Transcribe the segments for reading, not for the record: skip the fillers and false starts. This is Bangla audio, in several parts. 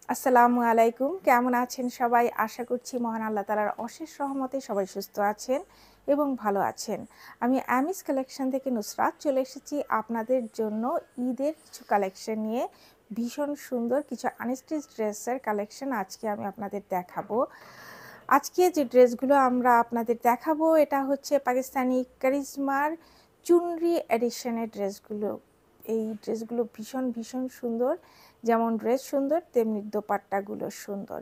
আসসালামু আলাইকুম। কেমন আছেন সবাই? আশা করছি মহান আল্লাহ তাআলার অশেষ রহমতে সবাই সুস্থ আছেন এবং ভালো আছেন। আমি অ্যামিস কালেকশন থেকে নুসরাত চলে এসেছি আপনাদের জন্য ঈদের কিছু কালেকশন নিয়ে। ভীষণ সুন্দর কিছু আনস্টিচ ড্রেসের কালেকশন আজকে আমি আপনাদের দেখাবো। আজকে যে ড্রেসগুলো আমরা আপনাদের দেখাবো এটা হচ্ছে পাকিস্তানি কারিজমার চুনরি এডিশনের ড্রেসগুলো। এই ড্রেসগুলো ভীষণ সুন্দর। যেমন ড্রেস সুন্দর তেমনি দোপাট্টাগুলো সুন্দর।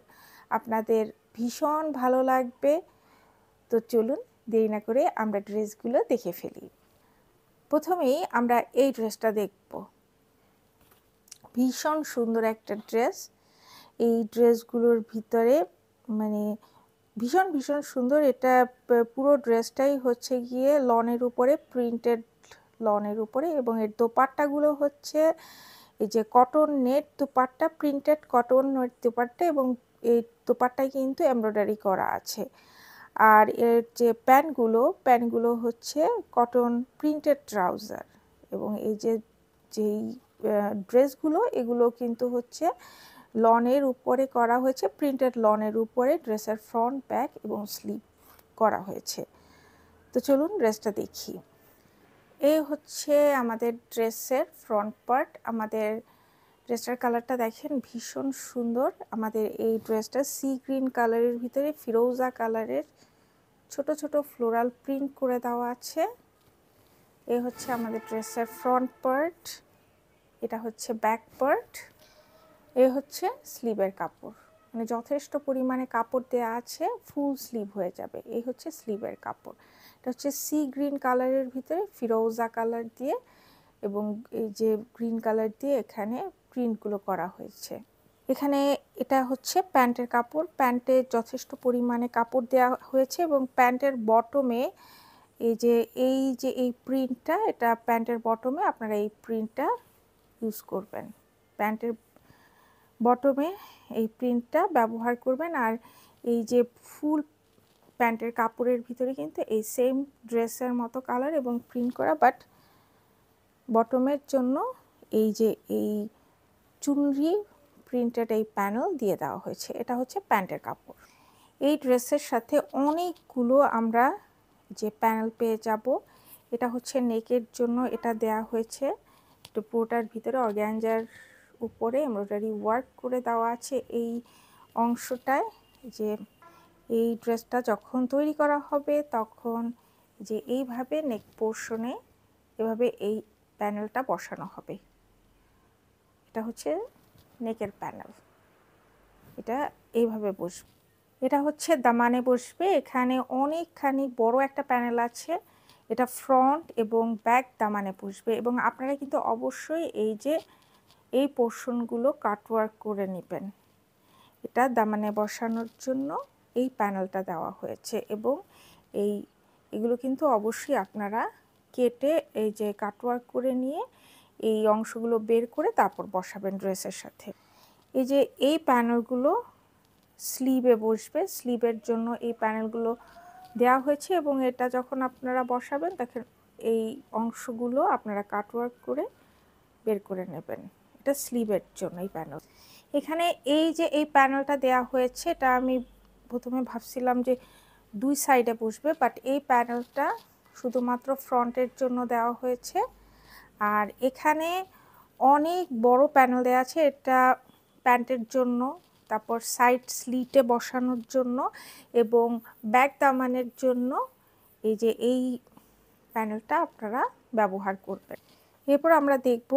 আপনাদের ভীষণ ভালো লাগবে। তো চলুন দেরি না করে আমরা ড্রেসগুলো দেখে ফেলি। প্রথমেই আমরা এই ড্রেসটা দেখব। ভীষণ সুন্দর একটা ড্রেস। এই ড্রেসগুলোর ভিতরে মানে ভীষণ সুন্দর। এটা পুরো ড্রেসটাই হচ্ছে গিয়ে লনের উপরে প্রিন্টেড, লনের উপরে, এবং এর দোপাট্টাগুলো হচ্ছে এই যে cotton net dupatta, printed cotton net dupatta, এবং এই দোপাট্টায় কিন্তু এমব্রয়ডারি করা আছে। আর এর যে প্যান্টগুলো হচ্ছে কটন প্রিন্টেড ট্রাউজার। এবং এই যেই ড্রেসগুলো এগুলো কিন্তু হচ্ছে লনের উপরে করা হয়েছে, প্রিন্টেড লনের উপরে ড্রেসের ফ্রন্ট, ব্যাক এবং স্লিভ করা হয়েছে। তো চলুন ড্রেসটা দেখি। এই হচ্ছে আমাদের ড্রেসের ফ্রন্ট পার্ট। আমাদের ড্রেসটার কালারটা দেখেন ভীষণ সুন্দর। আমাদের এই ড্রেসটা সি গ্রিন কালারের ভিতরে ফিরোজা কালারের ছোট ছোট ফ্লোরাল প্রিন্ট করে দেওয়া আছে। এই হচ্ছে আমাদের ড্রেসের ফ্রন্ট পার্ট, এটা হচ্ছে ব্যাক পার্ট, এই হচ্ছে স্লিভের কাপড়। মানে যথেষ্ট পরিমাণে কাপড় দেওয়া আছে, ফুল স্লিভ হয়ে যাবে। এই হচ্ছে স্লিভের কাপড়। এটা হচ্ছে সি গ্রিন কালারের ভিতরে ফিরোজা কালার দিয়ে, এবং এই যে গ্রিন কালার দিয়ে এখানে প্রিন্টগুলো করা হয়েছে। এখানে এটা হচ্ছে প্যান্টের কাপড়। প্যান্টে যথেষ্ট পরিমাণে কাপড় দেওয়া হয়েছে, এবং প্যান্টের বটমে এই প্রিন্টটা, এটা প্যান্টের বটমে আপনারা এই প্রিন্টটা ইউজ করবেন। প্যান্টের বটমে এই প্রিন্টটা ব্যবহার করবেন। আর এই যে ফুল প্যান্টের কাপড়ের ভিতরে কিন্তু এই সেম ড্রেসের মতো কালার এবং প্রিন্ট করা, বাট বটমের জন্য এই চুনরি প্রিন্টেড এই প্যানেল দিয়ে দেওয়া হয়েছে। এটা হচ্ছে প্যান্টের কাপড়। এই ড্রেসের সাথে অনেকগুলো আমরা যে প্যানেল পেয়ে যাব। এটা হচ্ছে নেকের জন্য এটা দেয়া হয়েছে। একটু পুরোটার ভিতরে অর্গ্যানজার উপরে এমব্রয়ডারি ওয়ার্ক করে দেওয়া আছে। এই অংশটায় যে এই ড্রেসটা যখন তৈরি করা হবে তখন যে এইভাবে নেক পোর্শনে এভাবে এই প্যানেলটা বসানো হবে। এটা হচ্ছে নেকের প্যানেল, এটা এইভাবে বসবে। এটা হচ্ছে দামানে বসবে। এখানে অনেকখানি বড় একটা প্যানেল আছে। এটা ফ্রন্ট এবং ব্যাক দামানে বসবে, এবং আপনারা কিন্তু অবশ্যই এই পোর্শনগুলো কাটওয়ার্ক করে নেবেন। এটা দামানে বসানোর জন্য এই প্যানেলটা দেওয়া হয়েছে, এবং এগুলো কিন্তু অবশ্যই আপনারা কেটে এই যে কাটওয়ার্ক করে নিয়ে এই অংশগুলো বের করে তারপর বসাবেন ড্রেসের সাথে। এই প্যানেলগুলো স্লিভে বসবে। স্লিভের জন্য এই প্যানেলগুলো দেওয়া হয়েছে, এবং এটা যখন আপনারা বসাবেন দেখেন এই অংশগুলো আপনারা কাটওয়ার্ক করে বের করে নেবেন। এটা স্লিভের জন্য এই প্যানেল। এখানে এই প্যানেলটা দেওয়া হয়েছে, এটা আমি প্রথমে ভাবছিলাম যে দুই সাইডে বসবে, বাট এই প্যানেলটা শুধুমাত্র ফ্রন্টের জন্য দেওয়া হয়েছে। আর এখানে অনেক বড় প্যানেল দেওয়া আছে, এটা প্যান্টের জন্য, তারপর সাইড স্লিটে বসানোর জন্য এবং ব্যাক দামানের জন্য এই প্যানেলটা আপনারা ব্যবহার করবেন। এরপর আমরা দেখব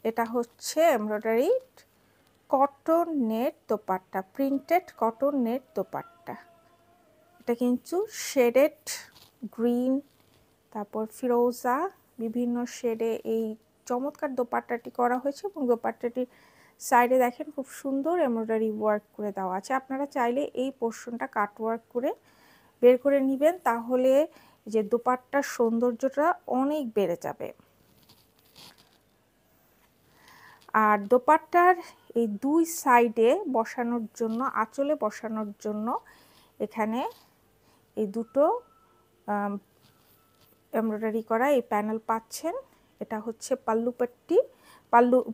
এটা হচ্ছে embroidery cotton net dupatta, printed cotton net dupatta. এটা কিন্তু শেডেড গ্রিন, তারপর ফিরোজা, বিভিন্ন শেডে এই চমৎকার দোপাট্টাটি করা হয়েছে, এবং দোপাট্টাটির সাইডে দেখেন খুব সুন্দর এমব্রয়ডারি ওয়ার্ক করে দেওয়া আছে। আপনারা চাইলে এই পোর্শনটা কাট ওয়ার্ক করে বের করে নেবেন, তাহলে যে দোপাট্টার সৌন্দর্যটা অনেক বেড়ে যাবে। আর দোপাট্টার এই দুই সাইডে বসানোর জন্য, আঁচলে বসানোর জন্য এখানে এই দুটো এমব্রয়ডারি করা এই প্যানেল পাচ্ছেন। এটা হচ্ছে পাল্লু পট্টি,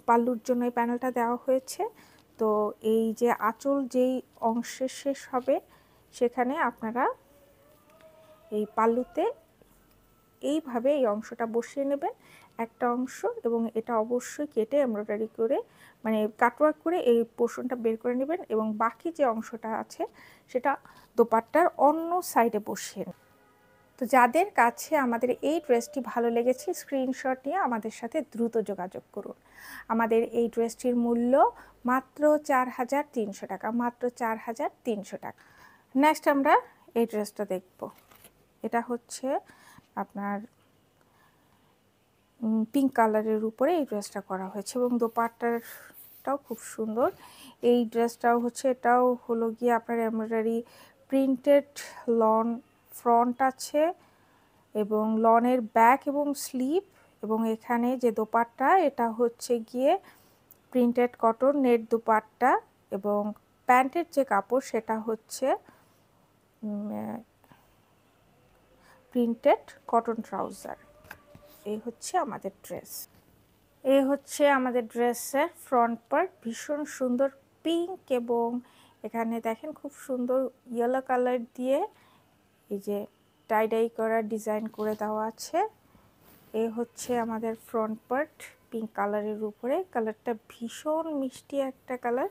পাল্লুর জন্য এই প্যানেলটা দেওয়া হয়েছে। তো এই যে আঁচল যেই অংশে শেষ হবে সেখানে আপনারা এই পাল্লুতে এইভাবে এই অংশটা বসিয়ে নেবেন একটা অংশ, এবং এটা অবশ্যই কেটে এমব্রয়ডারি করে মানে কাটওয়ার্ক করে এই পোর্শনটা বের করে নেবেন, এবং বাকি যে অংশটা আছে সেটা দোপাট্টার অন্য সাইডে বসিয়ে নেবেন। তো যাদের কাছে আমাদের এই ড্রেসটি ভালো লেগেছে স্ক্রিনশট নিয়ে আমাদের সাথে দ্রুত যোগাযোগ করুন। আমাদের এই ড্রেসটির মূল্য মাত্র ৪,৩০০ টাকা, মাত্র ৪,৩০০ টাকা। নেক্সট আমরা এই ড্রেসটা দেখব। এটা হচ্ছে আপনার পিঙ্ক কালারের উপরে এই ড্রেসটা করা হয়েছে, এবং দোপাট্টাটাও খুব সুন্দর। এই ড্রেসটাও হচ্ছে, এটাও হলো গিয়ে আপনার এমব্রয়ডারি প্রিন্টেড লন ফ্রন্ট আছে, এবং লনের ব্যাক এবং স্লিভ, এবং এখানে যে দোপাট্টা এটা হচ্ছে গিয়ে প্রিন্টেড কটন নেট দোপাট্টা, এবং প্যান্টের যে কাপড় সেটা হচ্ছে প্রিন্টেড কটন ট্রাউজার। এই হচ্ছে আমাদের ড্রেস। এই হচ্ছে আমাদের ড্রেসের ফ্রন্ট পার্ট, ভীষণ সুন্দর পিঙ্ক, এবং এখানে দেখেন খুব সুন্দর ইয়েলো কালার দিয়ে এই যে টাই করা ডিজাইন করে দেওয়া আছে। এই হচ্ছে আমাদের ফ্রন্ট পার্ট পিঙ্ক কালারের উপরে। কালারটা ভীষণ মিষ্টি একটা কালার,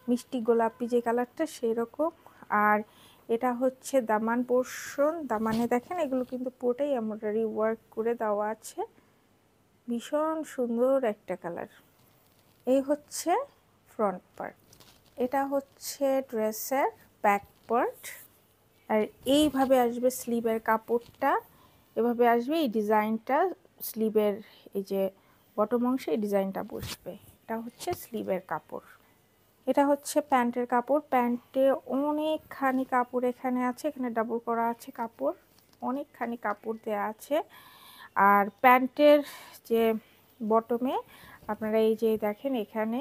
মিষ্টি গোলাপি যে কালারটা সেই রকম। আর এটা হচ্ছে দামান পোর্শন। দামানে দেখেন এগুলো কিন্তু পুরোটাই এমব্রয়ডারি ওয়ার্ক করে দেওয়া আছে, ভীষণ সুন্দর একটা কালার। এই হচ্ছে ফ্রন্ট পার্ট। এটা হচ্ছে ড্রেসের ব্যাক পার্ট। আর এইভাবে আসবে স্লিভের কাপড়টা, এভাবে আসবে এই ডিজাইনটা স্লিভের এই যে বটম অংশে এই ডিজাইনটা বসবে। এটা হচ্ছে স্লিভের কাপড়। এটা হচ্ছে প্যান্টের কাপড়। প্যান্টে অনেকখানি কাপড় এখানে আছে, এখানে ডাবল করা আছে কাপড়, অনেকখানি কাপড় দেয়া আছে। আর প্যান্টের যে বটমে আপনারা এই যে দেখেন এখানে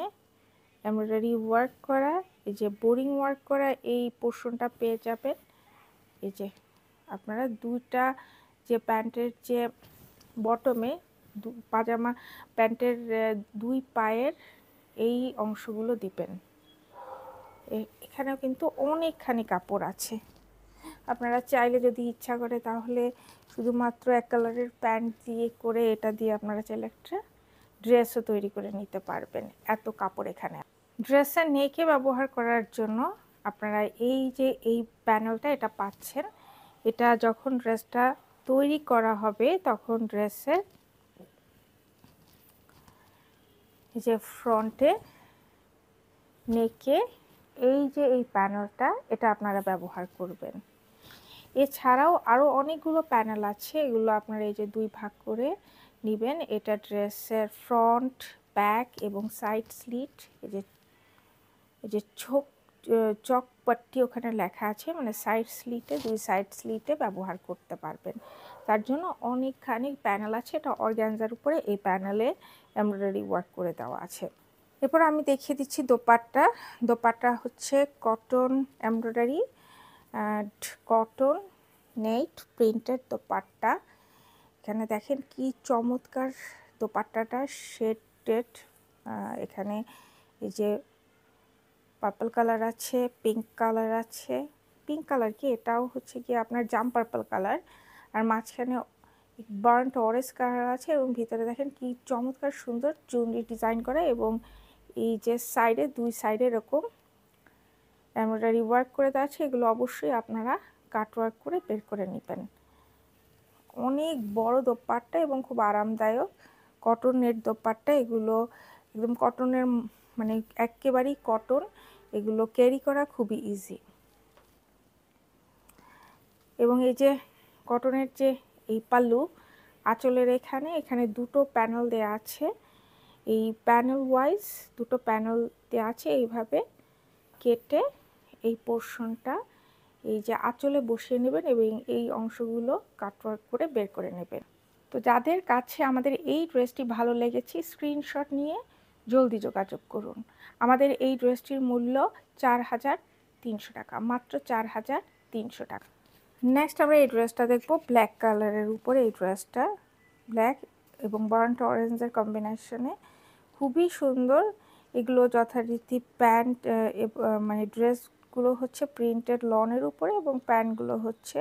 এমব্রয়ডারি ওয়ার্ক করা, এই যে বোরিং ওয়ার্ক করা এই পোর্শনটা পেয়ে যাবেন। এই যে আপনারা দুইটা যে প্যান্টের যে বটমে পাজামা প্যান্টের দুই পায়ের এই অংশগুলো দিবেন। এখানেও কিন্তু অনেকখানি কাপড় আছে। আপনারা চাইলে যদি ইচ্ছা করে তাহলে শুধুমাত্র এক কালারের প্যান্ট দিয়ে করে এটা দিয়ে আপনারা চাইলে একটা ড্রেসও তৈরি করে নিতে পারবেন, এত কাপড় এখানে। ড্রেসের নেকে ব্যবহার করার জন্য আপনারা এই যে এই প্যানেলটা এটা পাচ্ছেন। এটা যখন ড্রেসটা তৈরি করা হবে তখন ড্রেসের এই যে ফ্রন্টে নেকে এই যে এই প্যানেলটা এটা আপনারা ব্যবহার করবেন। এছাড়াও আরও অনেকগুলো প্যানেল আছে, এগুলো আপনারা এই যে দুই ভাগ করে নেবেন। এটা ড্রেসের ফ্রন্ট, ব্যাক এবং সাইড স্লিট, এই যে চকপট্টি ওখানে লেখা আছে, মানে সাইড স্লিটে, দুই সাইড স্লিটে ব্যবহার করতে পারবেন। তার জন্য অনেকখানি প্যানেল আছে। এটা অর্গানজার উপরে এই প্যানেলে এমব্রয়ডারি ওয়ার্ক করে দেওয়া আছে। এরপর আমি দেখিয়ে দিচ্ছি দোপাট্টা। দোপাট্টা হচ্ছে cotton embroidery cotton net printed dupatta. এখানে দেখেন কি চমৎকার দোপাট্টাটা শেডেড। এখানে এই যে পার্পল কালার আছে, পিঙ্ক কালার আছে। পিঙ্ক কালার কি এটাও হচ্ছে কি আপনার জাম পার্পল কালার, আর মাঝখানে বার্ন্ট অরেঞ্জ কালার আছে, এবং ভিতরে দেখেন কি চমৎকার সুন্দর চুনরি ডিজাইন করা, এবং এই যে সাইডে দুই সাইডে এরকম এমব্রয়ডারি ওয়ার্ক করে দেওয়া আছে। এগুলো অবশ্যই আপনারা কাট ওয়ার্ক করে বের করে নেবেন। অনেক বড় দোপাট্টা এবং খুব আরামদায়ক কটন নেট দোপাট্টা। এগুলো একদম কটনের মানে একেবারেই কটন, এগুলো ক্যারি করা খুবই ইজি। এবং এই যে কটনের যে এই পাল্লু আঁচলের এখানে দুটো প্যানেল দেয়া আছে, এই প্যানেল ওয়াইজ দুটো প্যানেল দেওয়া আছে। এইভাবে কেটে এই পোর্শনটা এই যে আঁচলে বসিয়ে নেবেন, এবং এই অংশগুলো কাটওয়ার্ক করে বের করে নেবেন। তো যাদের কাছে আমাদের এই ড্রেসটি ভালো লেগেছে স্ক্রিনশট নিয়ে জলদি যোগাযোগ করুন। আমাদের এই ড্রেসটির মূল্য ৪,৩০০ টাকা, মাত্র ৪,৩০০ টাকা। নেক্সট আমরা এই ড্রেসটা দেখব ব্ল্যাক কালারের উপরে। এই ড্রেসটা ব্ল্যাক এবং বার্ন্ট অরেঞ্জের কম্বিনেশনে খুবই সুন্দর। এগুলো যথারীতি প্যান্ট মানে ড্রেসগুলো হচ্ছে প্রিন্টেড লনের উপরে এবং প্যান্টগুলো হচ্ছে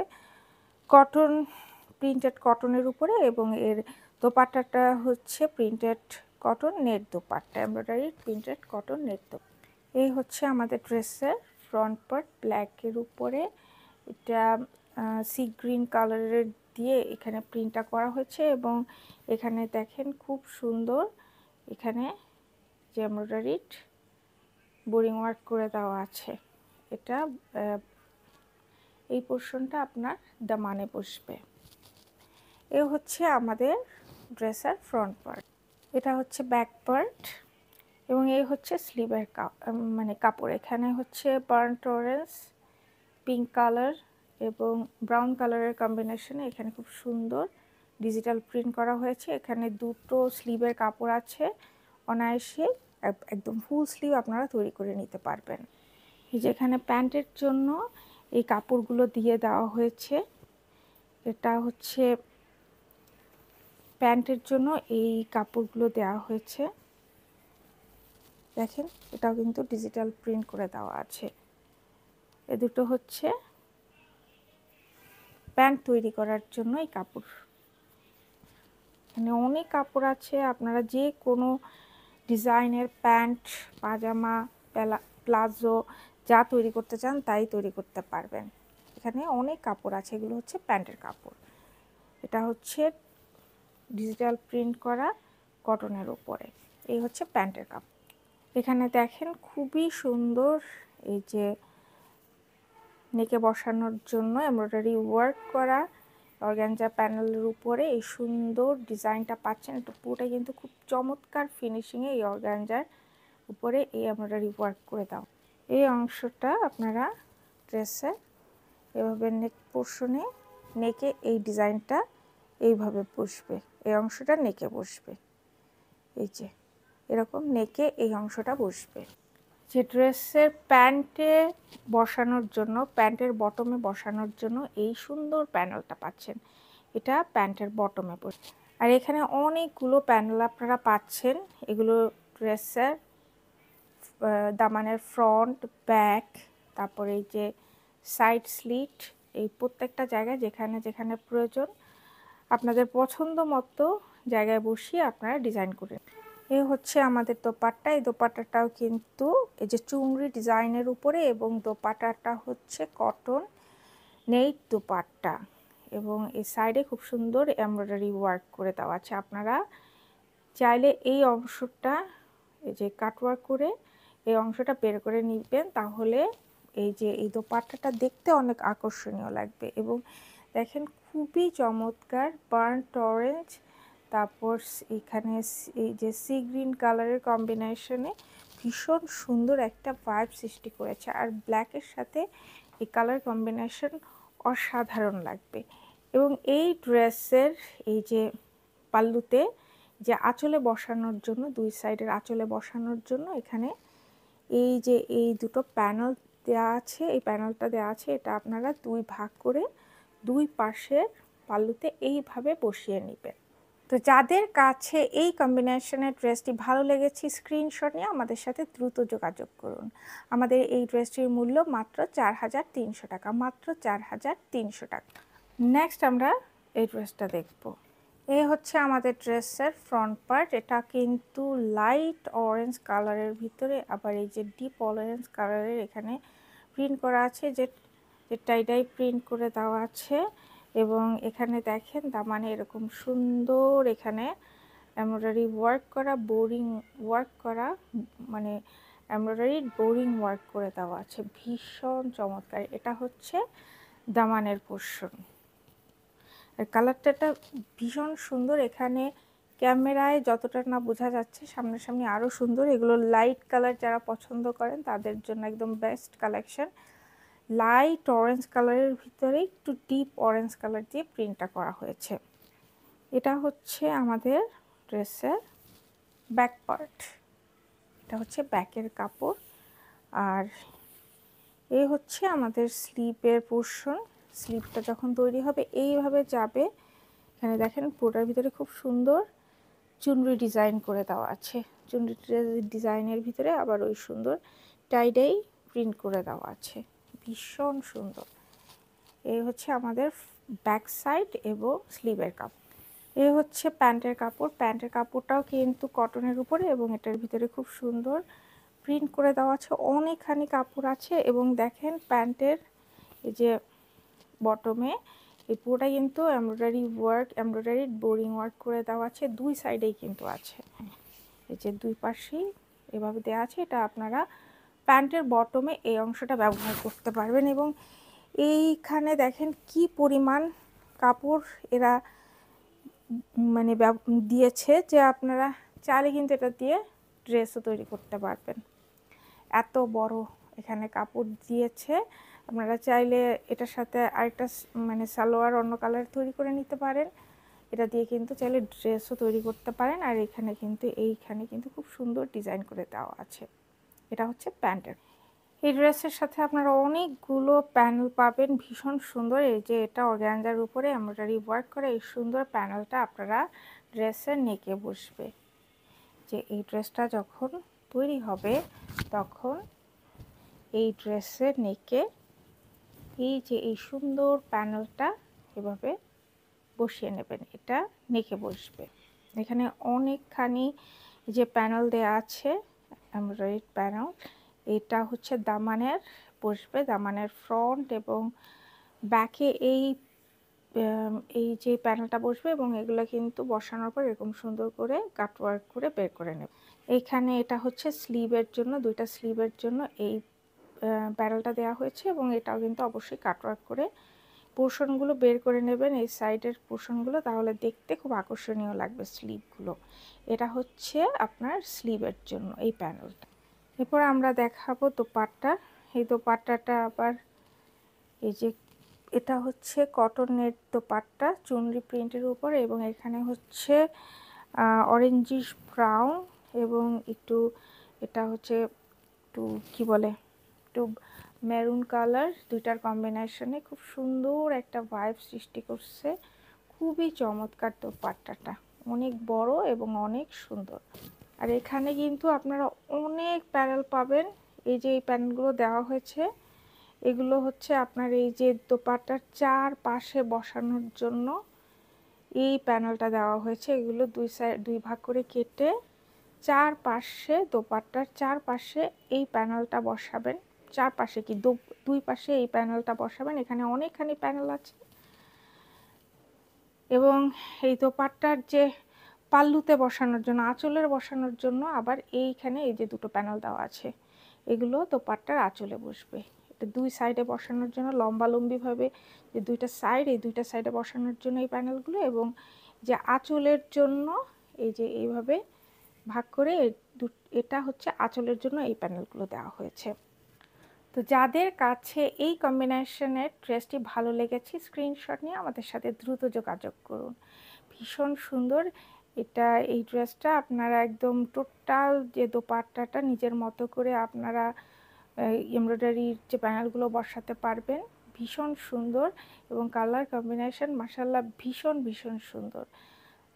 কটন, প্রিন্টেড কটনের উপরে, এবং এর দোপাট্টাটা হচ্ছে printed cotton net dupatta, embroidery printed cotton net dupatta. এই হচ্ছে আমাদের ড্রেসের ফ্রন্ট পার্ট ব্ল্যাকের উপরে। এটা সি গ্রিন কালারের দিয়ে এখানে প্রিন্টটা করা হয়েছে, এবং এখানে দেখেন খুব সুন্দর এখানে যে এমব্রয়ডারিড বোরিং ওয়ার্ক করে দেওয়া আছে। এটা এই পোর্শনটা আপনার দামানে বসবে। এ হচ্ছে আমাদের ড্রেসের ফ্রন্ট পার্ট। এটা হচ্ছে ব্যাক পার্ট, এবং এই হচ্ছে স্লিভের মানে কাপড়। এখানে হচ্ছে বার্ন্ট অরেঞ্জ, পিঙ্ক কালার এবং ব্রাউন কালারের কম্বিনেশনে এখানে খুব সুন্দর ডিজিটাল প্রিন্ট করা হয়েছে। এখানে দুটো স্লিভের কাপড় আছে, অনায়াসে একদম ফুল স্লিভ আপনারা তৈরি করে নিতে পারবেন। এই যে এখানে প্যান্টের জন্য এই কাপড়গুলো দিয়ে দেওয়া হয়েছে। এটা হচ্ছে প্যান্টের জন্য এই কাপড়গুলো দেওয়া হয়েছে। দেখেন এটাও কিন্তু ডিজিটাল প্রিন্ট করে দেওয়া আছে। এ দুটো হচ্ছে প্যান্ট তৈরি করার জন্য এই কাপড়। মানে অনেক কাপড় আছে, আপনারা যে কোনো ডিজাইনের প্যান্ট, পাজামা, প্লাজো যা তৈরি করতে চান তাই তৈরি করতে পারবেন। এখানে অনেক কাপড় আছে, এগুলো হচ্ছে প্যান্টের কাপড়। এটা হচ্ছে ডিজিটাল প্রিন্ট করা কটনের উপরে। এই হচ্ছে প্যান্টের কাপড়। এখানে দেখেন খুবই সুন্দর এই যে নেকে বসানোর জন্য এমব্রয়ডারি ওয়ার্ক করা অর্গানজা প্যানেলের উপরে এই সুন্দর ডিজাইনটা পাচ্ছেন। এটা পুরোটা কিন্তু খুব চমৎকার ফিনিশিংয়ে এই অর্গানজার উপরে এই এমব্রয়ডারি ওয়ার্ক করে দাও। এই অংশটা আপনারা ড্রেসে এভাবে নেক পোর্শনে নেকে এই ডিজাইনটা এইভাবে বসবে, এই অংশটা নেকে বসবে। এই যে এরকম নেকে এই অংশটা বসবে। যে ড্রেসের প্যান্টে বসানোর জন্য, প্যান্টের বটমে বসানোর জন্য এই সুন্দর প্যানেলটা পাচ্ছেন, এটা প্যান্টের বটমে বসবে। আর এখানে অনেকগুলো প্যানেল আপনারা পাচ্ছেন। এগুলো ড্রেসের দামানের ফ্রন্ট, ব্যাক, তারপরে এই যে সাইড স্লিট, এই প্রত্যেকটা জায়গায় যেখানে যেখানে প্রয়োজন আপনাদের পছন্দ মতো জায়গায় বসিয়ে আপনারা ডিজাইন করেন। এই হচ্ছে আমাদের দোপাট্টা। এই দোপাট্টাটাও কিন্তু এই যে চুংড়ি ডিজাইনের উপরে, এবং দোপাট্টাটা হচ্ছে কটন নেট দোপাট্টা, এবং এই সাইডে খুব সুন্দর এমব্রয়ডারি ওয়ার্ক করে দেওয়া আছে। আপনারা চাইলে এই অংশটা এই যে কাটওয়ার্ক করে এই অংশটা বের করে নিবেন, তাহলে এই যে এই দোপাট্টাটা দেখতে অনেক আকর্ষণীয় লাগবে। এবং দেখেন খুবই চমৎকার বার্ন্ট অরেঞ্জ, তারপর এখানে এই যে সি গ্রিন কালারের কম্বিনেশনে ভীষণ সুন্দর একটা ভাইব সৃষ্টি করেছে। আর ব্ল্যাকের সাথে এই কালার কম্বিনেশন অসাধারণ লাগবে। এবং এই ড্রেসের এই যে পাল্লুতে যে আঁচলে বসানোর জন্য, দুই সাইডের আঁচলে বসানোর জন্য এখানে এই যে এই দুটো প্যানেল দেওয়া আছে, এই প্যানেলটা দেওয়া আছে। এটা আপনারা দুই ভাগ করে দুই পাশের পাল্লুতে এইভাবে বসিয়ে নেবেন। তো যাদের কাছে এই কম্বিনেশনের ড্রেসটি ভালো লেগেছে, স্ক্রিনশট নিয়ে আমাদের সাথে দ্রুত যোগাযোগ করুন। আমাদের এই ড্রেসটির মূল্য মাত্র 4300 টাকা, মাত্র 4300 টাকা। নেক্সট আমরা এই ড্রেসটা দেখব। এই হচ্ছে আমাদের ড্রেসের ফ্রন্ট পার্ট। এটা কিন্তু লাইট অরেঞ্জ কালারের ভিতরে আবার এই যে ডিপ অরেঞ্জ কালারের এখানে প্রিন্ট করা আছে, যে টাইডাই প্রিন্ট করে দেওয়া আছে। এবং এখানে দেখেন দামানে এরকম সুন্দর এখানে এমব্রয়ডারি ওয়ার্ক করা, বোরিং ওয়ার্ক করা, মানে এমব্রয়ডারি বোরিং ওয়ার্ক করে দেওয়া আছে, ভীষণ চমৎকার। এটা হচ্ছে দামানের পোর্শন। আর কালারটা ভীষণ সুন্দর। এখানে ক্যামেরায় যতটা না বোঝা যাচ্ছে, সামনাসামনি আরও সুন্দর। এগুলো লাইট কালার যারা পছন্দ করেন তাদের জন্য একদম বেস্ট কালেকশন। লাইট অরেঞ্জ কালারের ভিতরে একটু ডিপ অরেঞ্জ কালার দিয়ে প্রিন্টটা করা হয়েছে। এটা হচ্ছে আমাদের ড্রেসের ব্যাক পার্ট। এটা হচ্ছে ব্যাকের কাপড়। আর এই হচ্ছে আমাদের স্লিপের পোর্শন। স্লিপটা যখন তৈরি হবে এইভাবে যাবে। এখানে দেখেন পুরোটার ভিতরে খুব সুন্দর চুনরি ডিজাইন করে দেওয়া আছে। চুনরি ডিজাইনের ভিতরে আবার ওই সুন্দর টাইডাই প্রিন্ট করে দেওয়া আছে, ভীষণ সুন্দর। এই হচ্ছে আমাদের ব্যাক সাইড এবং স্লিভের কাপড়। এই হচ্ছে প্যান্টের কাপড়। প্যান্টের কাপড়টাও কিন্তু কটনের উপরে এবং এটার ভিতরে খুব সুন্দর প্রিন্ট করে দেওয়া আছে, অনেকখানি কাপড় আছে। এবং দেখেন প্যান্টের এই যে বটমে এই পুরোটা কিন্তু embroidery work, embroidery boring work করে দেওয়া আছে, দুই সাইডেই কিন্তু আছে। এই যে দুই পাশেই এভাবে দেওয়া আছে। এটা আপনারা প্যান্টের বটমে এই অংশটা ব্যবহার করতে পারবেন। এবং এইখানে দেখেন কি পরিমাণ কাপড় এরা মানে দিয়েছে, যে আপনারা চাইলে কিন্তু এটা দিয়ে ড্রেসও তৈরি করতে পারবেন। এত বড় এখানে কাপড় দিয়েছে, আপনারা চাইলে এটার সাথে আরেকটা মানে সালোয়ার অন্য কালার তৈরি করে নিতে পারেন। এটা দিয়ে কিন্তু চাইলে ড্রেসও তৈরি করতে পারেন। আর এখানে কিন্তু এইখানে কিন্তু খুব সুন্দর ডিজাইন করে দেওয়া আছে। এটা হচ্ছে প্যান্টের। এই ড্রেসের সাথে আপনারা অনেকগুলো প্যানেল পাবেন, ভীষণ সুন্দর। এই যে এটা অর্গানজার উপরে এমব্রয়ডারি ওয়ার্ক করে এই সুন্দর প্যানেলটা আপনারা ড্রেসের নেকে বসবে। যে এই ড্রেসটা যখন তৈরি হবে তখন এই ড্রেসের নেকে এই যে এই সুন্দর প্যানেলটা এভাবে বসিয়ে নেবেন, এটা নেকে বসবে। এখানে অনেকখানি যে প্যানেল দেয়া আছে এমব্রয়ডারি প্যানেল, এটা হচ্ছে দামানের বসবে, দামানের ফ্রন্ট এবং ব্যাকে এই যে প্যানেলটা বসবে। এবং এগুলো কিন্তু বসানোর পর এরকম সুন্দর করে কাটওয়ার্ক করে বের করে নেব। এইখানে এটা হচ্ছে স্লিভের জন্য, দুইটা স্লিভের জন্য এই প্যানেলটা দেওয়া হয়েছে। এবং এটাও কিন্তু অবশ্যই কাটওয়ার্ক করে পোর্শনগুলো বের করে নেবেন, এই সাইডের পোর্শনগুলো, তাহলে দেখতে খুব আকর্ষণীয় লাগবে স্লিভগুলো। এটা হচ্ছে আপনার স্লিভের জন্য এই প্যানেলটা। এরপর আমরা দেখাবো দোপাট্টা। এই দোপাট্টাটা আবার এই যে এটা হচ্ছে কটনের দোপাট্টা চুনরি প্রিন্টের উপর, এবং এখানে হচ্ছে অরেঞ্জিশ ব্রাউন এবং একটু এটা হচ্ছে একটু কি বলে একটু মেরুন কালার, দুইটার কম্বিনেশনে খুব সুন্দর একটা ভাইব সৃষ্টি করছে। খুবই চমৎকার দোপাট্টাটা, অনেক বড় এবং অনেক সুন্দর। আর এখানে কিন্তু আপনারা অনেক প্যানেল পাবেন। এই যে এই প্যানেলগুলো দেওয়া হয়েছে, এগুলো হচ্ছে আপনার এই যে দোপাট্টার চার পাশে বসানোর জন্য এই প্যানেলটা দেওয়া হয়েছে। এগুলো দুই ভাগ করে কেটে চার পাশে, দোপাট্টার চার পাশে এই প্যানেলটা বসাবেন। চার পাশে কি দুই পাশে এই প্যানেলটা বসাবেন। এখানে অনেকখানি প্যানেল আছে। এবং এই দোপাট্টার যে পাল্লুতে বসানোর জন্য, আঁচলের বসানোর জন্য আবার এইখানে এই যে দুটো প্যানেল দেওয়া আছে, এগুলো দোপাট্টার আঁচলে বসবে। এটা দুই সাইডে বসানোর জন্য লম্বালম্বিভাবে যে দুইটা সাইড, এই দুইটা সাইডে বসানোর জন্য এই প্যানেলগুলো, এবং যে আঁচলের জন্য এই যে এইভাবে ভাগ করে এটা হচ্ছে আঁচলের জন্য এই প্যানেলগুলো দেওয়া হয়েছে। তো যাদের কাছে এই কম্বিনেশনের ড্রেসটি ভালো লেগেছে, স্ক্রিনশট নিয়ে আমাদের সাথে দ্রুত যোগাযোগ করুন। ভীষণ সুন্দর এটা। এই ড্রেসটা আপনারা একদম টোটাল যে দোপাট্টাটা নিজের মতো করে আপনারা এমব্রয়ডারির যে প্যানেলগুলো বসাতে পারবেন, ভীষণ সুন্দর। এবং কালার কম্বিনেশন মাশাআল্লাহ ভীষণ ভীষণ সুন্দর।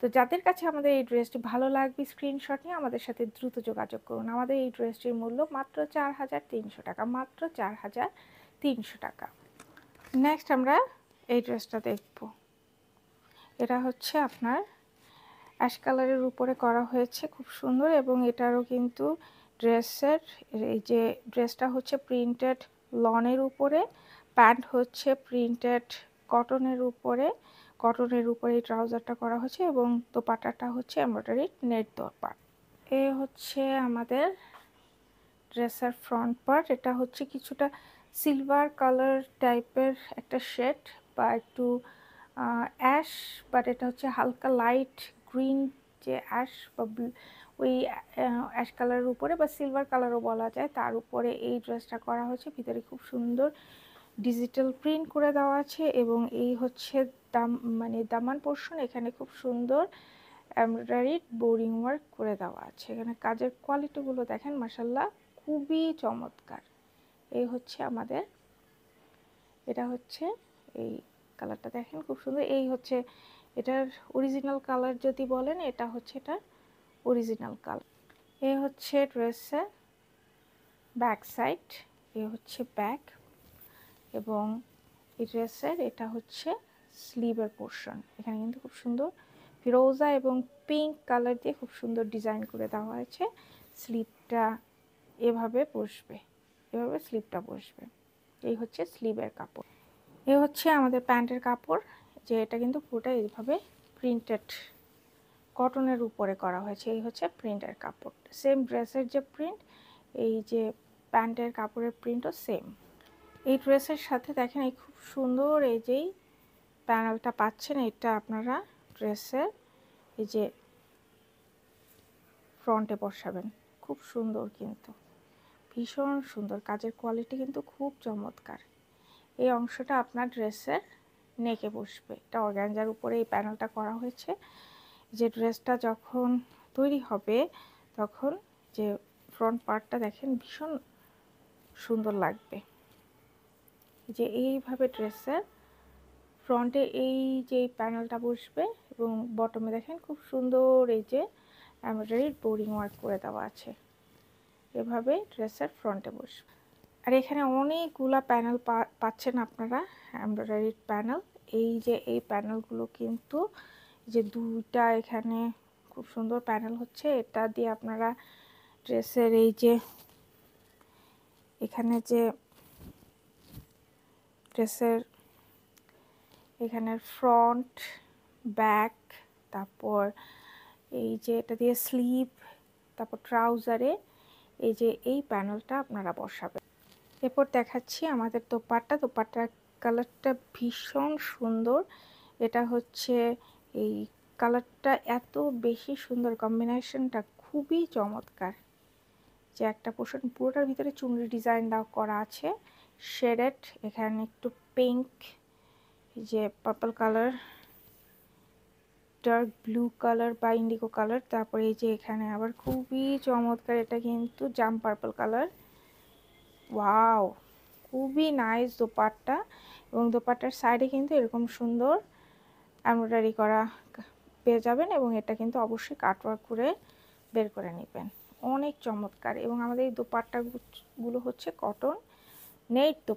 তো যাদের কাছে আমাদের এই ড্রেসটি ভালো লাগবে, স্ক্রিনশট নিয়ে আমাদের সাথে দ্রুত যোগাযোগ করুন। আমাদের এই ড্রেসটির মূল্য মাত্র 4300 টাকা, মাত্র 4300 টাকা। নেক্সট আমরা এই ড্রেসটা দেখব। এটা হচ্ছে আপনার অ্যাশ কালারের উপরে করা হয়েছে, খুব সুন্দর। এবং এটারও কিন্তু ড্রেসের এই যে ড্রেসটা হচ্ছে প্রিন্টেড লনের উপরে, প্যান্ট হচ্ছে প্রিন্টেড কটনের উপরে, এই ট্রাউজারটা করা হয়েছে। এবং দোপাট্টাটা হচ্ছে এমব্রয়ডারি নেট দোপাট্টা। এ হচ্ছে আমাদের ড্রেসের ফ্রন্ট পার্ট। এটা হচ্ছে কিছুটা সিলভার কালার টাইপের একটা শেড বা একটু অ্যাশ, বাট এটা হচ্ছে হালকা লাইট গ্রিন, যে অ্যাশ বা ওই অ্যাশ কালারের উপরে বা সিলভার কালারও বলা যায়, তার উপরে এই ড্রেসটা করা হয়েছে। ভিতরে খুব সুন্দর ডিজিটাল প্রিন্ট করে দেওয়া আছে। এবং এই হচ্ছে দামান পোর্শন, এখানে খুব সুন্দর এমব্রয়ডারি বোরিং ওয়ার্ক করে দেওয়া আছে। এখানে কাজের কোয়ালিটিগুলো দেখেন মাশাআল্লাহ খুবই চমৎকার। এই হচ্ছে আমাদের, এটা হচ্ছে এই কালারটা দেখেন খুব সুন্দর। এই হচ্ছে এটার অরিজিনাল কালার যদি বলেন, এটা হচ্ছে এটা অরিজিনাল কালার। এ হচ্ছে ড্রেসের ব্যাক সাইড, এ হচ্ছে ব্যাক, এবং এই ড্রেসের এটা হচ্ছে স্লিভের পোর্শন। এখানে কিন্তু খুব সুন্দর ফিরোজা এবং পিঙ্ক কালার দিয়ে খুব সুন্দর ডিজাইন করে দেওয়া হয়েছে। স্লিভটা এভাবে বসবে, এভাবে স্লিভটা বসবে। এই হচ্ছে স্লিভের কাপড়। এ হচ্ছে আমাদের প্যান্টের কাপড়, যে এটা কিন্তু পুরোটা এইভাবে প্রিন্টেড কটনের উপরে করা হয়েছে। এই হচ্ছে প্রিন্টের কাপড়, সেম ড্রেসের যে প্রিন্ট, এই যে প্যান্টের কাপড়ের প্রিন্টও সেম। এই ড্রেসের সাথে দেখেন এই খুব সুন্দর এই যেই প্যানেলটা পাচ্ছেন, এটা আপনারা ড্রেসের এই যে ফ্রন্টে বসাবেন। খুব সুন্দর, কিন্তু ভীষণ সুন্দর, কাজের কোয়ালিটি কিন্তু খুব চমৎকার। এই অংশটা আপনার ড্রেসের নেকে বসবে। এটা অর্গানজার উপরে এই প্যানেলটা করা হয়েছে। যে ড্রেসটা যখন তৈরি হবে তখন যে ফ্রন্ট পার্টটা দেখেন ভীষণ সুন্দর লাগবে। যে এইভাবে ড্রেসের ফ্রন্টে এই যে প্যানেলটা বসবে, এবং বটমে দেখেন খুব সুন্দর এই যে এমব্রয়ডারি বোরিং ওয়ার্ক করে দেওয়া আছে। এভাবে ড্রেসের ফ্রন্টে বসবে। আর এখানে অনেকগুলা প্যানেল পাচ্ছেন আপনারা, এমব্রয়ডারির প্যানেল। এই যে এই প্যানেলগুলো কিন্তু যে দুইটা এখানে খুব সুন্দর প্যানেল হচ্ছে, এটা দিয়ে আপনারা ড্রেসের এই যে এখানে যে ড্রেসের এখানের ফ্রন্ট, ব্যাক, তারপর এই যে এটা দিয়ে স্লিভ, তারপর ট্রাউজারে এই যে এই প্যানেলটা আপনারা বসাবেন। এরপর দেখাচ্ছি আমাদের দোপাট্টা। দোপাট্টার কালারটা ভীষণ সুন্দর। এটা হচ্ছে এই কালারটা এত বেশি সুন্দর, কম্বিনেশনটা খুবই চমৎকার। যে একটা পোর্শন পুরোটার ভিতরে চুনরি ডিজাইন দাও করা আছে, শেডেড, এখানে একটু পিঙ্ক, যে purple colour, dark blue colour বা ইন্ডিগো কালার, তারপরে এই যে এখানে আবার খুবই চমৎকার, এটা কিন্তু জাম পার্পল কালার। ওয়াও, খুবই নাইস দোপাট্টা। এবং দোপাট্টার সাইডে কিন্তু এরকম সুন্দর এমব্রয়ডারি করা পেয়ে যাবেন, এবং এটা কিন্তু অবশ্যই কাটওয়ার্ক করে বের করে নেবেন। অনেক চমৎকার। এবং আমাদের এই দোপাট্টাগুলো হচ্ছে কটন নেট,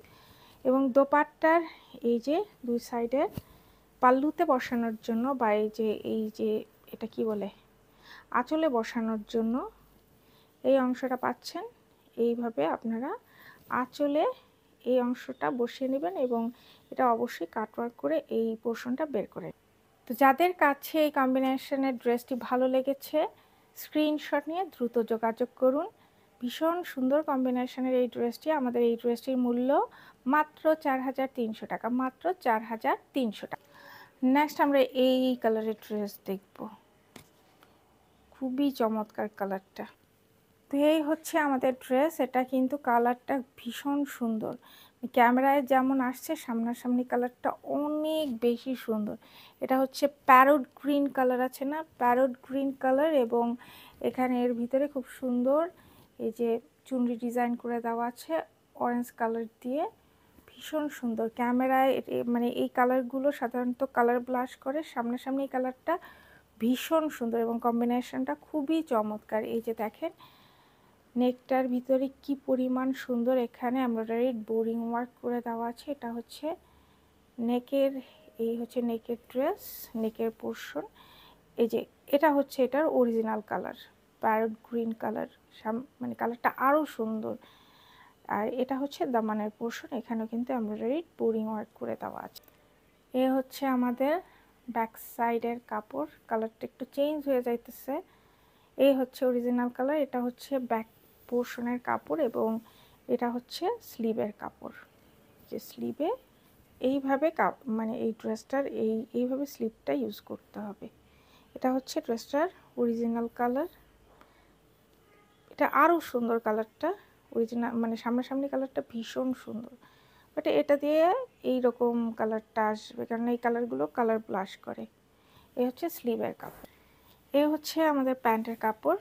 এবং দোপাট্টার এই যে দুই সাইডে পাল্লুতে বসানোর জন্য, বা এই যে এটা কি বলে আঁচলে বসানোর জন্য এই অংশটা পাচ্ছেন। এইভাবে আপনারা আঁচলে এই অংশটা বসিয়ে নেবেন, এবং এটা অবশ্যই কাটওয়ার্ক করে এই পোর্শনটা বের করে। তো যাদের কাছে এই কম্বিনেশনের ড্রেসটি ভালো লেগেছে, স্ক্রিনশট নিয়ে দ্রুত যোগাযোগ করুন। ভীষণ সুন্দর কম্বিনেশনের এই ড্রেসটি। আমাদের এই ড্রেসটির মূল্য মাত্র 4300 টাকা, মাত্র 4300 টাকা। নেক্সট আমরা এই কালারের ড্রেস দেখব, খুবই চমৎকার কালারটা। তো এই হচ্ছে আমাদের ড্রেস। এটা কিন্তু কালারটা ভীষণ সুন্দর, ক্যামেরায় যেমন আসছে সামনাসামনি কালারটা অনেক বেশি সুন্দর। এটা হচ্ছে প্যারট গ্রিন কালার আছে না, প্যারট গ্রিন কালার, এবং এখানে এর ভিতরে খুব সুন্দর এই যে চুনরি ডিজাইন করে দেওয়া আছে অরেঞ্জ কালার দিয়ে, ভীষণ সুন্দর। ক্যামেরায় মানে এই কালারগুলো সাধারণত কালার ব্লাশ করে, সামনাসামনি এই কালারটা ভীষণ সুন্দর, এবং কম্বিনেশনটা খুবই চমৎকার। এই যে দেখেন নেকটার ভিতরে কি পরিমাণ সুন্দর এখানে এমব্রয়ডারি বোরিং ওয়ার্ক করে দেওয়া আছে। এটা হচ্ছে নেকের, এই হচ্ছে নেকের ড্রেস, নেকের পোর্শন। এই যে এটা হচ্ছে এটার original colour, parrot green colour, মানে কালারটা আরও সুন্দর। আর এটা হচ্ছে দামানের পোর্শন, এখানেও কিন্তু এমব্রয়ডারি বোরিং ওয়ার্ক করে দেওয়া আছে। এ হচ্ছে আমাদের ব্যাক সাইডের কাপড়, কালারটা একটু চেঞ্জ হয়ে যাইতেছে। এই হচ্ছে অরিজিনাল কালার, এটা হচ্ছে ব্যাক পোর্শনের কাপড়, এবং এটা হচ্ছে স্লিভের কাপড়। যে স্লিভে এইভাবে মানে এই ড্রেসটার এইভাবে স্লিভটা ইউজ করতে হবে। এটা হচ্ছে ড্রেসটার অরিজিনাল কালার। এটা আরও সুন্দর কালারটা, অরিজিনাল মানে সামনাসামনি কালারটা ভীষণ সুন্দর, বাট এটা দিয়ে এই রকম কালারটা আসবে, কারণ এই কালারগুলো কালার ব্লাশ করে। এই হচ্ছে স্লিভের কাপড়। এ হচ্ছে আমাদের প্যান্টের কাপড়,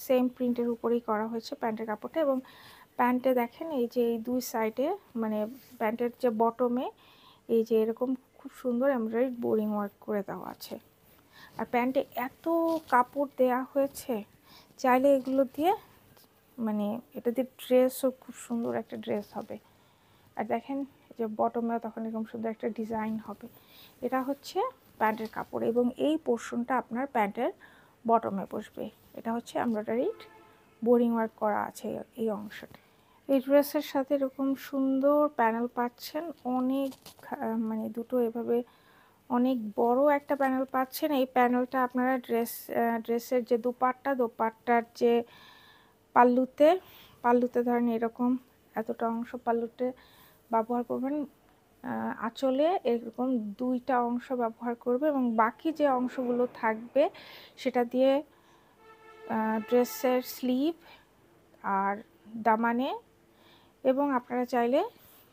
সেম প্রিন্টের উপরেই করা হয়েছে প্যান্টের কাপড়টা। এবং প্যান্টে দেখেন এই যে এই দুই সাইডে, মানে প্যান্টের যে বটমে এই যে এরকম খুব সুন্দর এমব্রয়ডারি বোরিং ওয়ার্ক করে দেওয়া আছে। আর প্যান্টে এত কাপড় দেয়া হয়েছে, চাইলে এগুলো দিয়ে মানে এটা দিয়ে ড্রেসও খুব সুন্দর একটা ড্রেস হবে। আর দেখেন যে বটমেও তখন এরকম সুন্দর একটা ডিজাইন হবে। এটা হচ্ছে প্যান্টের কাপড় এবং এই পোর্শনটা আপনার প্যান্টের বটমে বসবে। এটা হচ্ছে এমব্রয়ডারিড বোরিং ওয়ার্ক করা আছে এই অংশটা। এই ড্রেসের সাথে এরকম সুন্দর প্যানেল পাচ্ছেন, অনেক মানে দুটো এভাবে অনেক বড় একটা প্যানেল পাচ্ছেন। এই প্যানেলটা আপনারা ড্রেসের যে দোপাট্টার যে পাল্লুতে ধরেন এরকম এতটা অংশ পাল্লুতে ব্যবহার করবেন, আঁচলে এরকম 2টা অংশ ব্যবহার করবে এবং বাকি যে অংশগুলো থাকবে সেটা দিয়ে ড্রেসের স্লিভ আর দামানে এবং আপনারা চাইলে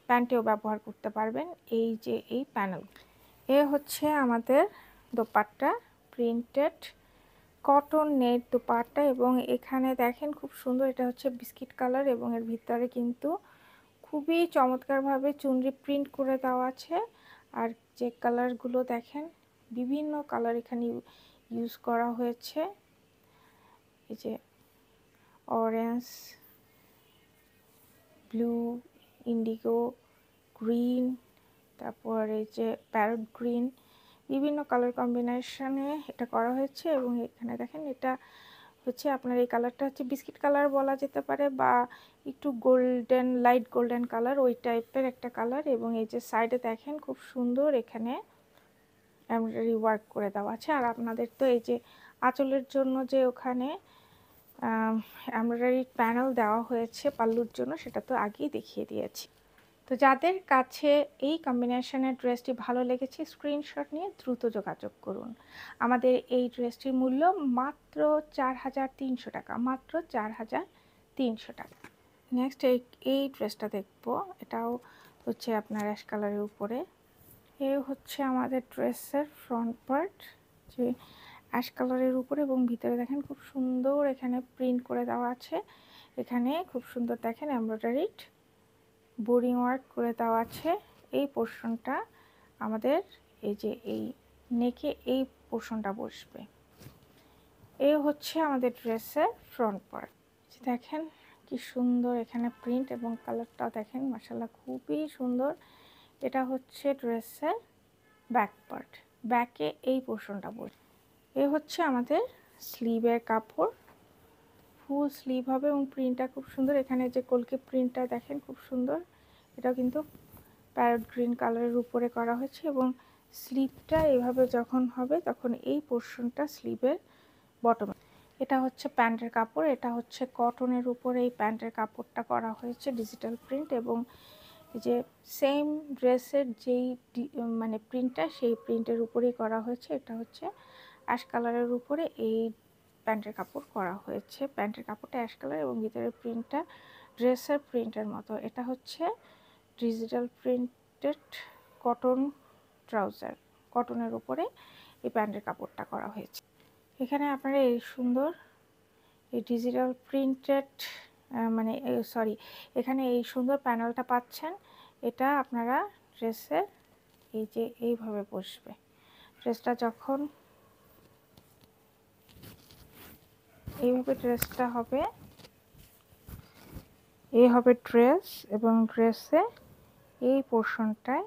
প্যান্টেও ব্যবহার করতে পারবেন এই যে এই প্যানেল। এ হচ্ছে আমাদের dupatta, printed cotton net dupatta এবং এখানে দেখেন খুব সুন্দর, এটা হচ্ছে বিস্কিট কালার এবং এর ভিতরে কিন্তু খুবই চমৎকারভাবে চুনরি প্রিন্ট করে দেওয়া আছে। আর যে কালারগুলো দেখেন বিভিন্ন কালার এখানে ইউজ করা হয়েছে, এই যে অরেঞ্জ, ব্লু, ইন্ডিগো, গ্রিন, তারপর এই যে প্যারট গ্রিন, বিভিন্ন কালার কম্বিনেশনে এটা করা হয়েছে। এবং এখানে দেখেন এটা হচ্ছে আপনার এই কালারটা হচ্ছে বিস্কিট কালার বলা যেতে পারে বা একটু গোল্ডেন, লাইট গোল্ডেন কালার, ওই টাইপের একটা কালার। এবং এই যে সাইডে দেখেন খুব সুন্দর এখানে এমব্রয়ডারি ওয়ার্ক করে দেওয়া আছে। আর আপনাদের তো এই যে আঁচলের জন্য যে ওখানে এমব্রয়ডারি প্যানেল দেওয়া হয়েছে পাল্লুর জন্য, সেটা তো আগেই দেখিয়ে দিয়েছি। তো যাদের কাছে এই কম্বিনেশনের ড্রেসটি ভালো লেগেছে স্ক্রিনশট নিয়ে দ্রুত যোগাযোগ করুন। আমাদের এই ড্রেসটির মূল্য মাত্র 4300 টাকা, মাত্র 4300 টাকা। নেক্সট এই ড্রেসটা দেখব, এটাও হচ্ছে আপনার অ্যাশ কালারের উপরে। এ হচ্ছে আমাদের ড্রেসের ফ্রন্ট পার্ট, যে অ্যাশ কালারের উপরে এবং ভিতরে দেখেন খুব সুন্দর এখানে প্রিন্ট করে দেওয়া আছে। এখানে খুব সুন্দর দেখেন এমব্রয়ডারিড বোরিং ওয়ার্ক করে দেওয়া আছে। এই পোর্শনটা আমাদের এই যে এই নেকে এই পোর্শনটা বসবে। এই হচ্ছে আমাদের ড্রেসের ফ্রন্ট পার্ট। দেখেন কি সুন্দর এখানে প্রিন্ট এবং কালারটাও দেখেন মাশাআল্লাহ খুবই সুন্দর। এটা হচ্ছে ড্রেসের ব্যাক পার্ট, ব্যাকে এই পোর্শনটা বসবে। এ হচ্ছে আমাদের স্লিভের কাপড়, ফুল স্লিভ হবে এবং প্রিন্টটা খুব সুন্দর। এখানে যে কলকি প্রিন্টটা দেখেন খুব সুন্দর, এটাও কিন্তু প্যারট গ্রিন কালারের উপরে করা হয়েছে। এবং স্লিভটা এভাবে যখন হবে তখন এই পোর্শনটা স্লিভের বটমে। এটা হচ্ছে প্যান্টের কাপড়, এটা হচ্ছে কটনের উপরে এই প্যান্টের কাপড়টা করা হয়েছে ডিজিটাল প্রিন্ট এবং যে সেম ড্রেসের যেই মানে প্রিন্টটা সেই প্রিন্টের উপরেই করা হয়েছে। এটা হচ্ছে অ্যাশ কালারের উপরে এই প্যান্টের কাপড় করা হয়েছে। প্যান্টের কাপড়টা অ্যাশ কালার এবং ভিতরের প্রিন্টটা ড্রেসের প্রিন্টের মতো। এটা হচ্ছে ডিজিটাল প্রিন্টেড কটন ট্রাউজার, কটনের উপরে এই প্যান্টের কাপড়টা করা হয়েছে। এখানে আপনারা এই সুন্দর এই ডিজিটাল প্রিন্টেড মানে সরি এখানে এই সুন্দর প্যানেলটা পাচ্ছেন। এটা আপনারা ড্রেসের এই যে এইভাবে বসবে। ড্রেসটা যখন এইভাবে ড্রেসটা হবে, এই হবে ড্রেস এবং ড্রেসে এই পোর্শনটায়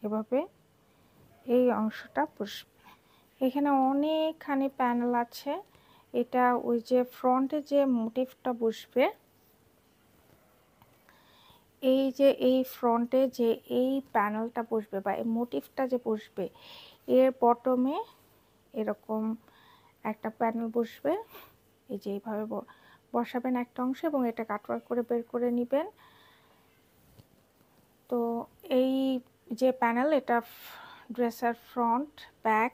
এভাবে এই অংশটা বসবে। এখানে অনেকখানি প্যানেল আছে। এটা ওই যে ফ্রন্টে যে মোটিভটা বসবে, এই যে এই ফ্রন্টে যে এই প্যানেলটা বসবে বা এই মোটিভটা যে বসবে, এর বটমে এরকম একটা প্যানেল বসবে। এই যে এইভাবে বসাবেন একটা অংশ এবং এটা কাটওয়ার্ক করে বের করে নেবেন। তো এই যে প্যানেল, এটা ড্রেসের ফ্রন্ট, ব্যাক,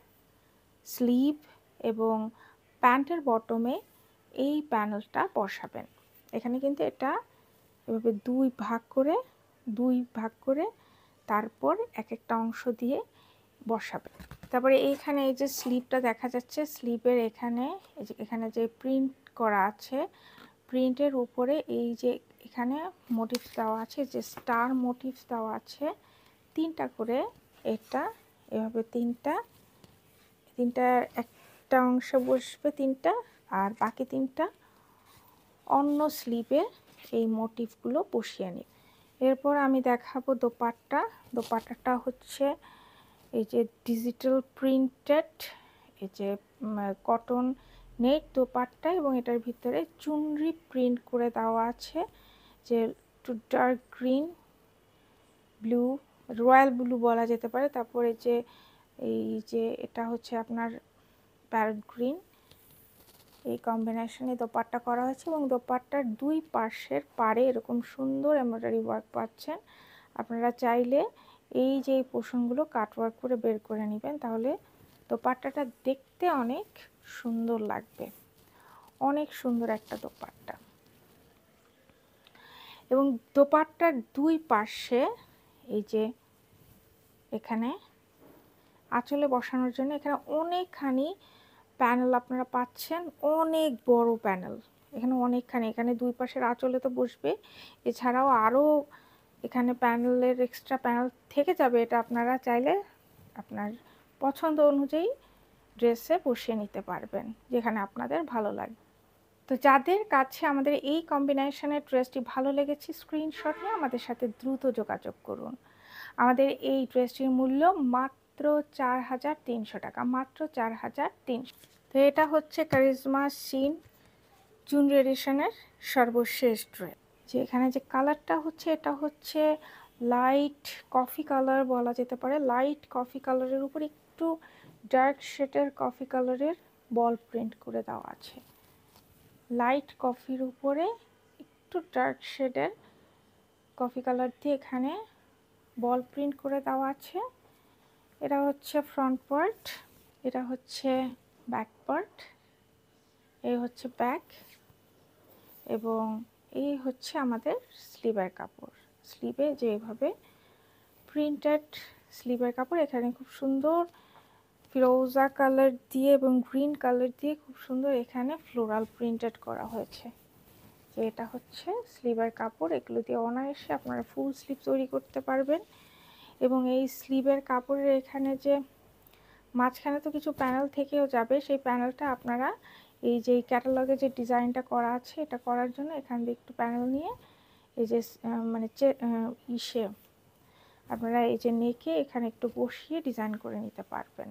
স্লিভ এবং প্যান্টের বটমে এই প্যানেলটা বসাবেন। এখানে কিন্তু এটা এভাবে দুই ভাগ করে তারপর এক একটা অংশ দিয়ে বসাবেন। তারপরে এইখানে এই যে স্লিভটা দেখা যাচ্ছে, স্লিভের এখানে যে প্রিন্ট করা আছে, প্রিন্টের উপরে এই যে এখানে মোটিভস দেওয়া আছে, যে স্টার মোটিভস দেওয়া আছে 3টা করে। এটা এভাবে তিনটার একটা অংশে বসবে তিনটা, আর বাকি তিনটা অন্য স্লিপে এই মোটিভগুলো বসিয়ে নিই। এরপর আমি দেখাবো দোপাট্টা। দোপাট্টাটা হচ্ছে এই যে ডিজিটাল প্রিন্টেড, এই যে কটন নেট দোপাট্টা, এবং এটার ভিতরে চুনরি প্রিন্ট করে দেওয়া আছে, যে একটু dark green, blue, royal blue বলা যেতে পারে। তারপরে যে এই যে এটা হচ্ছে আপনার প্যারট গ্রিন, এই কম্বিনেশনে দোপাট্টা করা হয়েছে, এবং দোপাট্টার দুই পাশের পাড়ে এরকম সুন্দর এমব্রয়ডারি ওয়ার্ক পাচ্ছেন। আপনারা চাইলে এই যে এই পোর্শনগুলো কাটওয়ার্ক করে বের করে নেবেন, তাহলে দোপাট্টাটা দেখতে অনেক সুন্দর লাগবে। অনেক সুন্দর একটা দোপাট্টা। এবং দোপাট্টার দুই পাশে এই যে এখানে আঁচলে বসানোর জন্য এখানে অনেকখানি প্যানেল আপনারা পাচ্ছেন, অনেক বড় প্যানেল এখানে অনেকখানি। এখানে দুই পাশের আঁচলে তো বসবে, এছাড়াও আরও এখানে প্যানেলের এক্সট্রা প্যানেল থেকে যাবে। এটা আপনারা চাইলে আপনার পছন্দ অনুযায়ী ড্রেসে বসিয়ে নিতে পারবেন, যেখানে আপনাদের ভালো লাগবে। তো যাদের কাছে আমাদের এই কম্বিনেশনের ড্রেসটি ভালো লেগেছে, স্ক্রিনশট নিয়ে আমাদের সাথে দ্রুত যোগাযোগ করুন। আমাদের এই ড্রেসটির মূল্য মাত্র 4300 টাকা, মাত্র 4300। তো এটা হচ্ছে কারিজমা শিন জুনিয়র এডিশনের সর্বশেষ ড্রেস। যে এখানে যে কালারটা হচ্ছে, এটা হচ্ছে লাইট কফি কালার বলা যেতে পারে। লাইট কফি কালারের উপর একটু ডার্ক শেডের কফি কালারের বল প্রিন্ট করে দেওয়া আছে। লাইট কফির উপরে একটু ডার্ক শেডের কফি কালার দিয়ে এখানে বল প্রিন্ট করে দেওয়া আছে। এটা হচ্ছে ফ্রন্ট পার্ট, এটা হচ্ছে ব্যাক পার্ট, এই হচ্ছে ব্যাক, এবং এই হচ্ছে আমাদের স্লিভের কাপড়। স্লিভে যেভাবে প্রিন্টেড স্লিভের কাপড়, এখানে খুব সুন্দর ফিরোজা কালার দিয়ে এবং গ্রিন কালার দিয়ে খুব সুন্দর এখানে ফ্লোরাল প্রিন্টেড করা হয়েছে। যে এটা হচ্ছে স্লিভের কাপড়, এগুলো দিয়ে অনায়াসে আপনারা ফুল স্লিভ তৈরি করতে পারবেন। এবং এই স্লিভের কাপড়ের এখানে যে মাঝখানে তো কিছু প্যানেল থেকেও যাবে, সেই প্যানেলটা আপনারা এই যে ক্যাটালগে যে ডিজাইনটা করা আছে, এটা করার জন্য এখান দিয়ে একটু প্যানেল নিয়ে এই যে মানে ইসে আপনারা এই যে নেকে এখানে একটু বসিয়ে ডিজাইন করে নিতে পারবেন।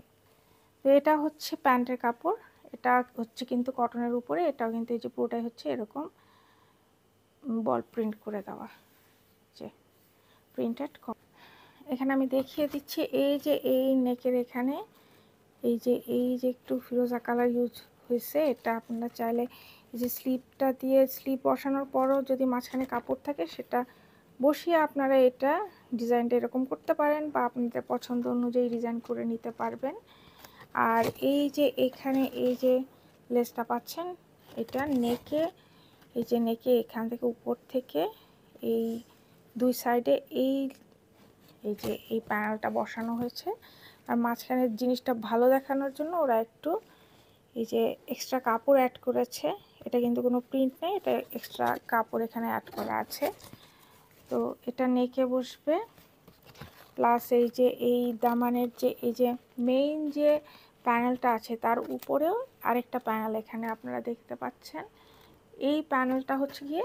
তো এটা হচ্ছে প্যান্টের কাপড়, এটা হচ্ছে কিন্তু কটনের উপরে, এটাও কিন্তু এই যে পুরোটাই হচ্ছে এরকম বল প্রিন্ট করে দেওয়া, যে প্রিন্টেড। এখানে আমি দেখিয়ে দিচ্ছি, এই যে এই নেকের এখানে এই যে একটু ফিরোজা কালার ইউজ হয়েছে। এটা আপনারা চাইলে এই যে স্লিপটা দিয়ে স্লিপ বসানোর পরও যদি মাঝখানে কাপড় থাকে, সেটা বসিয়ে আপনারা এটা ডিজাইনটা এরকম করতে পারেন, বা আপনাদের পছন্দ অনুযায়ী ডিজাইন করে নিতে পারবেন। আর এই যে এখানে এই যে লেসটা পাচ্ছেন, এটা নেকে, এই যে নেকে এখান থেকে উপর থেকে এই দুই সাইডে এই যে এই প্যানেলটা বসানো হয়েছে। আর মাঝখানের জিনিসটা ভালো দেখানোর জন্য ওরা একটু এই যে এক্সট্রা কাপড় অ্যাড করেছে। এটা কিন্তু কোনো প্রিন্ট নেই, এটা এক্সট্রা কাপড় এখানে অ্যাড করা আছে। তো এটা নেকে বসবে, প্লাস এই যে এই দামানের যে এই যে মেইন যে প্যানেলটা আছে, তার উপরেও আরেকটা প্যানেল এখানে আপনারা দেখতে পাচ্ছেন। এই প্যানেলটা হচ্ছে গিয়ে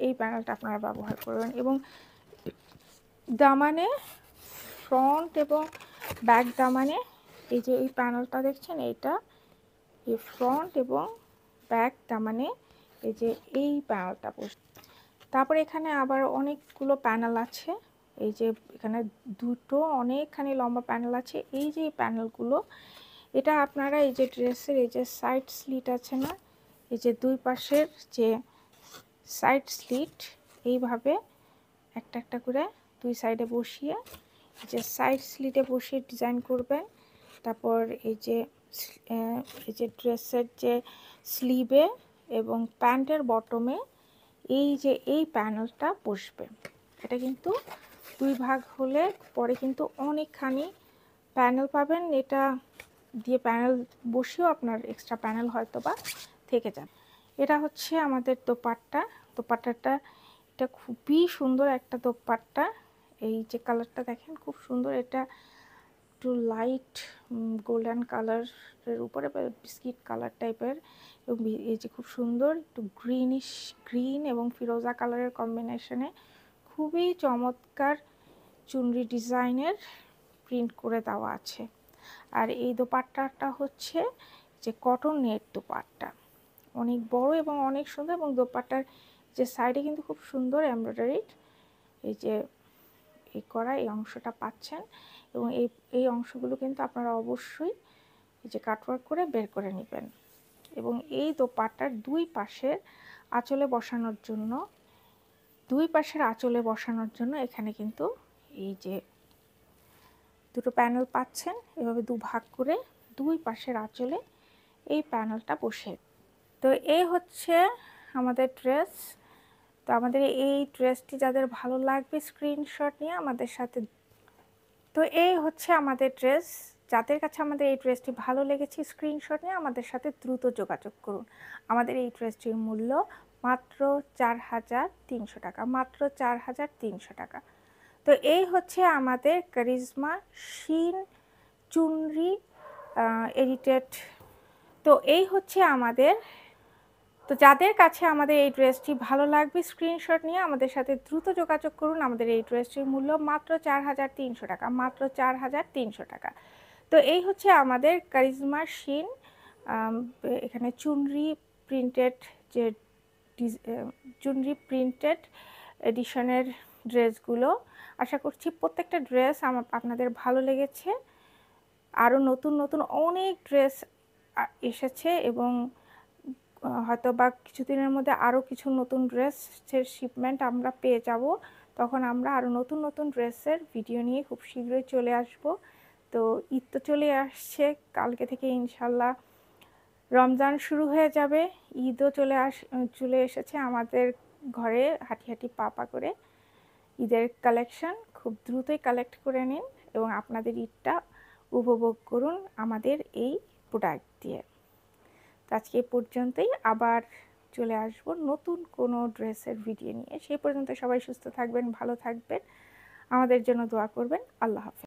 এই প্যানেলটা আপনারা ব্যবহার করবেন। এবং দামানে ফ্রন্ট এবং ব্যাক দামানে এই যে এই প্যানেলটা দেখছেন, এইটা এই ফ্রন্ট এবং ব্যাক দামানে এই যে এই প্যানেলটা বসবে। তারপরে এখানে আবার অনেকগুলো প্যানেল আছে, এই যে এখানে দুটো অনেকখানি লম্বা প্যানেল আছে। এই যে প্যানেলগুলো, এটা আপনারা এই যে ড্রেসের এই যে সাইড স্লিট আছে না, এই যে দুই পাশের যে সাইড স্লিট, এইভাবে একটা একটা করে দুই সাইডে বসিয়ে যে সাইড স্লিটে বসিয়ে ডিজাইন করবেন। তারপর এই যে ড্রেসের যে স্লিভে এবং প্যান্টের বটমে এই যে এই প্যানেলটা বসবে। এটা কিন্তু দুই ভাগ হলে পরে কিন্তু অনেকখানি প্যানেল পাবেন। এটা দিয়ে প্যানেল বসিয়েও আপনার এক্সট্রা প্যানেল হয়তো বা থেকে যাবে। এটা হচ্ছে আমাদের দোপাট্টা। দোপাট্টাটা এটা খুবই সুন্দর একটা দোপাট্টা। এই যে কালারটা দেখেন খুব সুন্দর, এটা একটু লাইট গোল্ডেন কালারের উপরে বিস্কিট কালার টাইপের, এবং এই যে খুব সুন্দর একটু গ্রিন এবং ফিরোজা কালারের কম্বিনেশনে খুবই চমৎকার চুনরি ডিজাইনের প্রিন্ট করে দেওয়া আছে। আর এই দোপাট্টাটা হচ্ছে যে কটন নেট দোপাট্টা, অনেক বড় এবং অনেক সুন্দর, এবং দোপাট্টার যে সাইডে কিন্তু খুব সুন্দর এমব্রয়ডারি এই যে এই করা এই অংশটা পাচ্ছেন, এবং এই অংশগুলো কিন্তু আপনারা অবশ্যই এই যে কাটওয়ার্ক করে বের করে নেবেন। এবং এই দোপাট্টার দুই পাশের আঁচলে বসানোর জন্য এখানে কিন্তু এই যে দুটো প্যানেল পাচ্ছেন, এভাবে দুভাগ করে দুই পাশের আঁচলে এই প্যানেলটা বসে। তো এই হচ্ছে আমাদের ড্রেস। তো আমাদের এই ড্রেসটি যাদের ভালো লাগবে স্ক্রিনশট নিয়ে আমাদের সাথে, তো এই হচ্ছে আমাদের ড্রেস। যাদের কাছে আমাদের এই ড্রেসটি ভালো লেগেছে স্ক্রিনশট নিয়ে আমাদের সাথে দ্রুত যোগাযোগ করুন। আমাদের এই ড্রেসটির মূল্য মাত্র 4,300 টাকা, মাত্র 4,300 টাকা। তো এই হচ্ছে আমাদের কারিজমা শিন চুনরি এডিটেড। তো এই হচ্ছে আমাদের, তো যাদের কাছে আমাদের এই ড্রেসটি ভালো লাগবে স্ক্রিনশট নিয়ে আমাদের সাথে দ্রুত যোগাযোগ করুন। আমাদের এই ড্রেসটির মূল্য মাত্র 4,300 টাকা, মাত্র 4,300 টাকা। তো এই হচ্ছে আমাদের কারিজমা শিন এখানে চুনরি প্রিন্টেড যে এডিশনের ড্রেসগুলো। আশা করছি প্রত্যেকটা ড্রেস আপনাদের ভালো লেগেছে। আরও নতুন নতুন অনেক ড্রেস এসেছে, এবং হয়তো বা কিছুদিনের মধ্যে আরও কিছু নতুন ড্রেসের শিপমেন্ট আমরা পেয়ে যাব। তখন আমরা আরও নতুন নতুন ড্রেসের ভিডিও নিয়ে খুব শীঘ্রই চলে আসব। তো ঈদ তো চলে আসছে, কালকে থেকে ইনশাল্লাহ রমজান শুরু হয়ে যাবে, ঈদও চলে এসেছে আমাদের ঘরে হাঁটি হাঁটি পা করে। ঈদের কালেকশন খুব দ্রুতই কালেক্ট করে নিন এবং আপনাদের ঈদটা উপভোগ করুন আমাদের এই প্রোডাক্ট দিয়ে। তো আজকে এই পর্যন্তই, আবার চলে আসব নতুন কোনো ড্রেসের ভিডিও নিয়ে। সেই পর্যন্ত সবাই সুস্থ থাকবেন, ভালো থাকবেন, আমাদের জন্য দোয়া করবেন। আল্লাহ হাফেজ।